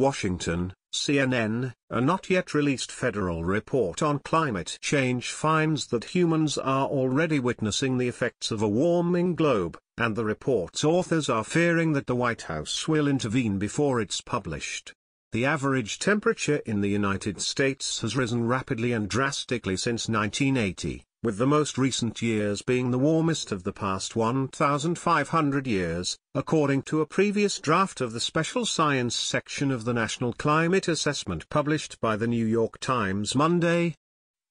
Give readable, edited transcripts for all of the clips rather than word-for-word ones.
Washington, CNN, a not yet released federal report on climate change finds that humans are already witnessing the effects of a warming globe, and the report's authors are fearing that the White House will intervene before it's published. The average temperature in the United States has risen rapidly and drastically since 1980, with the most recent years being the warmest of the past 1,500 years, according to a previous draft of the Special Science section of the National Climate Assessment published by the New York Times Monday.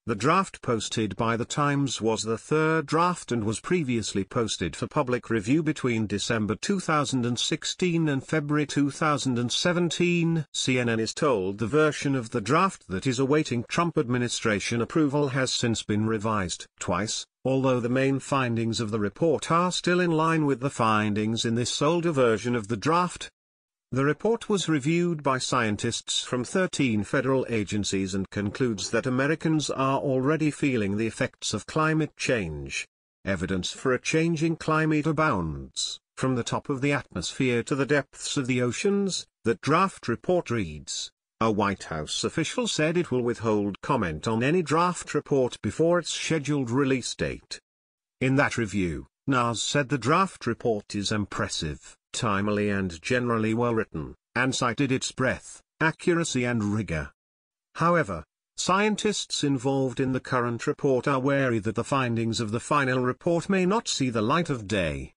The draft posted by the Times was the third draft and was previously posted for public review between December 2016 and February 2017. CNN is told the version of the draft that is awaiting Trump administration approval has since been revised twice, although the main findings of the report are still in line with the findings in this older version of the draft. The report was reviewed by scientists from 13 federal agencies and concludes that Americans are already feeling the effects of climate change. Evidence for a changing climate abounds, from the top of the atmosphere to the depths of the oceans, that draft report reads. A White House official said it will withhold comment on any draft report before its scheduled release date. In that review, NAS said the draft report is impressive, timely and generally well written, and cited its breadth, accuracy and rigor. However, scientists involved in the current report are wary that the findings of the final report may not see the light of day.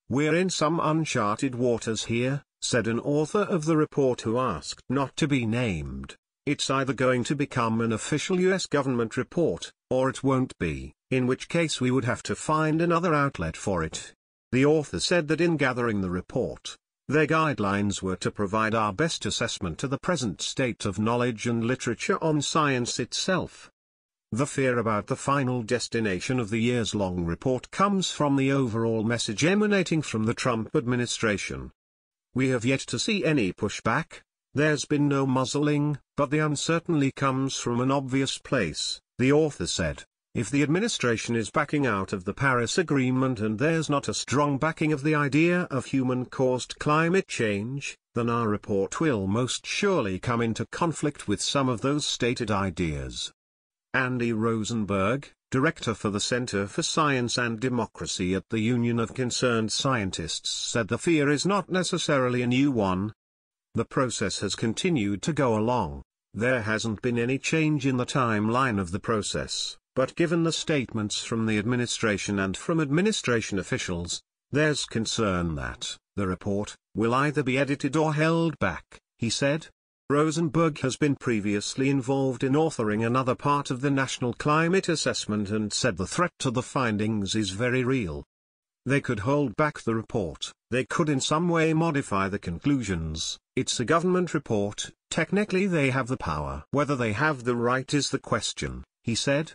"We're in some uncharted waters here," said an author of the report who asked not to be named. "It's either going to become an official US government report, or it won't be, in which case we would have to find another outlet for it." The author said that in gathering the report, their guidelines were to provide our best assessment to the present state of knowledge and literature on science itself. The fear about the final destination of the years-long report comes from the overall message emanating from the Trump administration. "We have yet to see any pushback. There's been no muzzling, but the uncertainty comes from an obvious place," the author said. "If the administration is backing out of the Paris Agreement and there's not a strong backing of the idea of human-caused climate change, then our report will most surely come into conflict with some of those stated ideas." Andy Rosenberg, director for the Center for Science and Democracy at the Union of Concerned Scientists, said the fear is not necessarily a new one. The process has continued to go along. There hasn't been any change in the timeline of the process. But given the statements from the administration and from administration officials, there's concern that the report will either be edited or held back, he said. Rosenberg has been previously involved in authoring another part of the National Climate Assessment and said the threat to the findings is very real. They could hold back the report, they could in some way modify the conclusions. It's a government report, technically they have the power. Whether they have the right is the question, he said.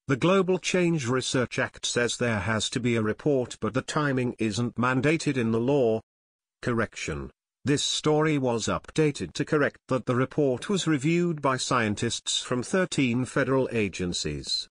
The Global Change Research Act says there has to be a report, but the timing isn't mandated in the law. Correction. This story was updated to correct that the report was reviewed by scientists from 13 federal agencies.